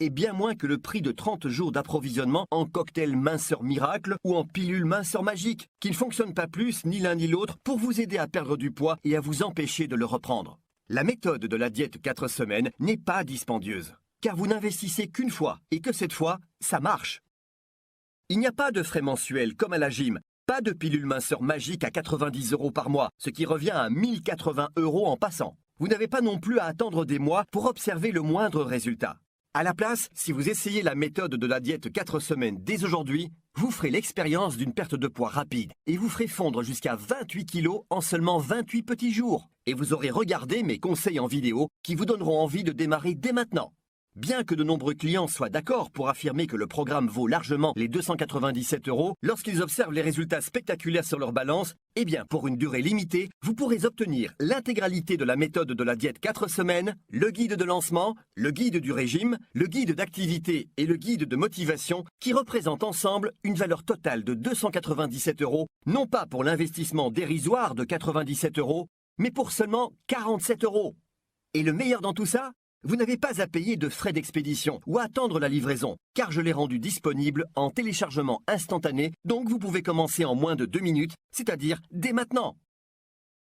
est bien moins que le prix de 30 jours d'approvisionnement en cocktail minceur miracle ou en pilule minceur magique, qui ne fonctionnent pas plus ni l'un ni l'autre pour vous aider à perdre du poids et à vous empêcher de le reprendre. La méthode de la diète 4 semaines n'est pas dispendieuse, car vous n'investissez qu'une fois et que cette fois, ça marche. Il n'y a pas de frais mensuels comme à la gym, pas de pilule minceur magique à 90 € par mois, ce qui revient à 1080 € en passant. Vous n'avez pas non plus à attendre des mois pour observer le moindre résultat. À la place, si vous essayez la méthode de la diète 4 semaines dès aujourd'hui, vous ferez l'expérience d'une perte de poids rapide et vous ferez fondre jusqu'à 28 kg en seulement 28 petits jours. Et vous aurez regardé mes conseils en vidéo qui vous donneront envie de démarrer dès maintenant. Bien que de nombreux clients soient d'accord pour affirmer que le programme vaut largement les 297 €, lorsqu'ils observent les résultats spectaculaires sur leur balance, eh bien pour une durée limitée, vous pourrez obtenir l'intégralité de la méthode de la diète 4 semaines, le guide de lancement, le guide du régime, le guide d'activité et le guide de motivation qui représentent ensemble une valeur totale de 297 €, non pas pour l'investissement dérisoire de 97 €, mais pour seulement 47 €. Et le meilleur dans tout ça ? Vous n'avez pas à payer de frais d'expédition ou à attendre la livraison, car je l'ai rendu disponible en téléchargement instantané, donc vous pouvez commencer en moins de 2 minutes, c'est-à-dire dès maintenant.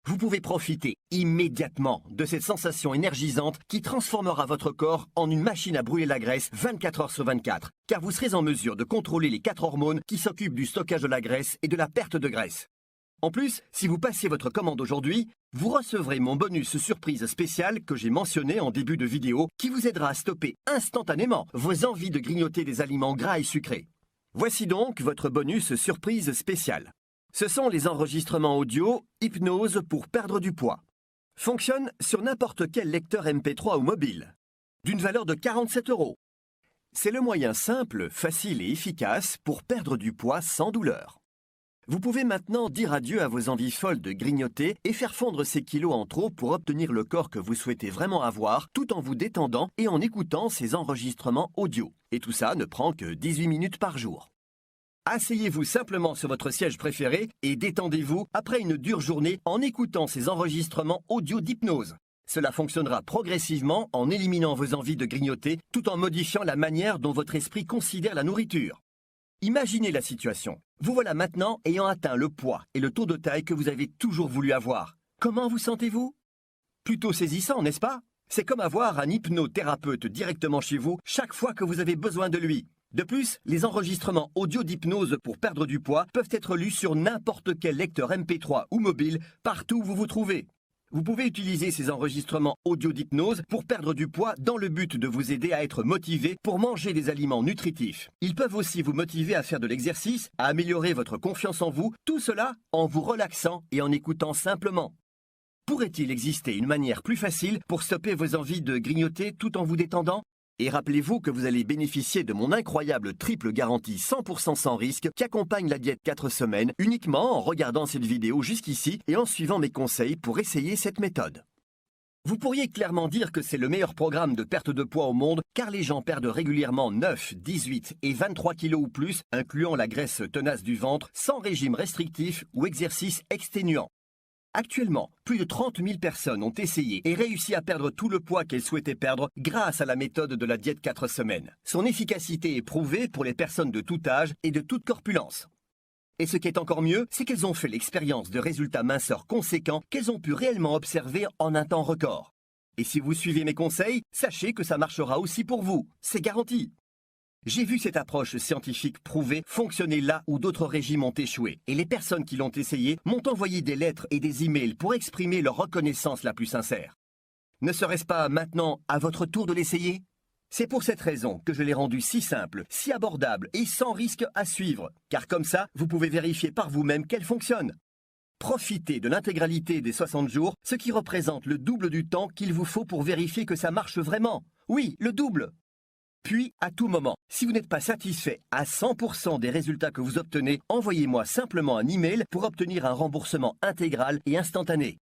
Vous pouvez profiter immédiatement de cette sensation énergisante qui transformera votre corps en une machine à brûler la graisse 24 heures sur 24, car vous serez en mesure de contrôler les 4 hormones qui s'occupent du stockage de la graisse et de la perte de graisse. En plus, si vous passez votre commande aujourd'hui, vous recevrez mon bonus surprise spécial que j'ai mentionné en début de vidéo qui vous aidera à stopper instantanément vos envies de grignoter des aliments gras et sucrés. Voici donc votre bonus surprise spécial. Ce sont les enregistrements audio Hypnose pour perdre du poids. Fonctionne sur n'importe quel lecteur MP3 ou mobile. D'une valeur de 47 €. C'est le moyen simple, facile et efficace pour perdre du poids sans douleur. Vous pouvez maintenant dire adieu à vos envies folles de grignoter et faire fondre ces kilos en trop pour obtenir le corps que vous souhaitez vraiment avoir tout en vous détendant et en écoutant ces enregistrements audio. Et tout ça ne prend que 18 minutes par jour. Asseyez-vous simplement sur votre siège préféré et détendez-vous après une dure journée en écoutant ces enregistrements audio d'hypnose. Cela fonctionnera progressivement en éliminant vos envies de grignoter tout en modifiant la manière dont votre esprit considère la nourriture. Imaginez la situation. Vous voilà maintenant ayant atteint le poids et le taux de taille que vous avez toujours voulu avoir. Comment vous sentez-vous ? Plutôt saisissant, n'est-ce pas ? C'est comme avoir un hypnothérapeute directement chez vous chaque fois que vous avez besoin de lui. De plus, les enregistrements audio d'hypnose pour perdre du poids peuvent être lus sur n'importe quel lecteur MP3 ou mobile, partout où vous vous trouvez. Vous pouvez utiliser ces enregistrements audio d'hypnose pour perdre du poids dans le but de vous aider à être motivé pour manger des aliments nutritifs. Ils peuvent aussi vous motiver à faire de l'exercice, à améliorer votre confiance en vous, tout cela en vous relaxant et en écoutant simplement. Pourrait-il exister une manière plus facile pour stopper vos envies de grignoter tout en vous détendant ? Et rappelez-vous que vous allez bénéficier de mon incroyable triple garantie 100% sans risque qui accompagne la diète 4 semaines uniquement en regardant cette vidéo jusqu'ici et en suivant mes conseils pour essayer cette méthode. Vous pourriez clairement dire que c'est le meilleur programme de perte de poids au monde car les gens perdent régulièrement 9, 18 et 23 kilos ou plus, incluant la graisse tenace du ventre, sans régime restrictif ou exercice exténuant. Actuellement, plus de 30 000 personnes ont essayé et réussi à perdre tout le poids qu'elles souhaitaient perdre grâce à la méthode de la diète 4 semaines. Son efficacité est prouvée pour les personnes de tout âge et de toute corpulence. Et ce qui est encore mieux, c'est qu'elles ont fait l'expérience de résultats minceurs conséquents qu'elles ont pu réellement observer en un temps record. Et si vous suivez mes conseils, sachez que ça marchera aussi pour vous, c'est garanti. J'ai vu cette approche scientifique prouvée fonctionner là où d'autres régimes ont échoué. Et les personnes qui l'ont essayé m'ont envoyé des lettres et des emails pour exprimer leur reconnaissance la plus sincère. Ne serait-ce pas maintenant à votre tour de l'essayer ? C'est pour cette raison que je l'ai rendu si simple, si abordable et sans risque à suivre. Car comme ça, vous pouvez vérifier par vous-même qu'elle fonctionne. Profitez de l'intégralité des 60 jours, ce qui représente le double du temps qu'il vous faut pour vérifier que ça marche vraiment. Oui, le double. Puis, à tout moment, si vous n'êtes pas satisfait à 100% des résultats que vous obtenez, envoyez-moi simplement un email pour obtenir un remboursement intégral et instantané.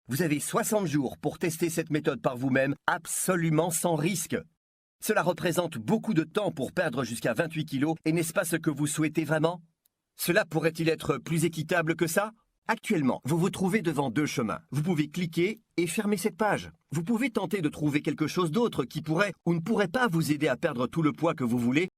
Vous avez 60 jours pour tester cette méthode par vous-même, absolument sans risque. Cela représente beaucoup de temps pour perdre jusqu'à 28 kilos, et n'est-ce pas ce que vous souhaitez vraiment ? Cela pourrait-il être plus équitable que ça ? Actuellement, vous vous trouvez devant deux chemins. Vous pouvez cliquer et fermer cette page. Vous pouvez tenter de trouver quelque chose d'autre qui pourrait ou ne pourrait pas vous aider à perdre tout le poids que vous voulez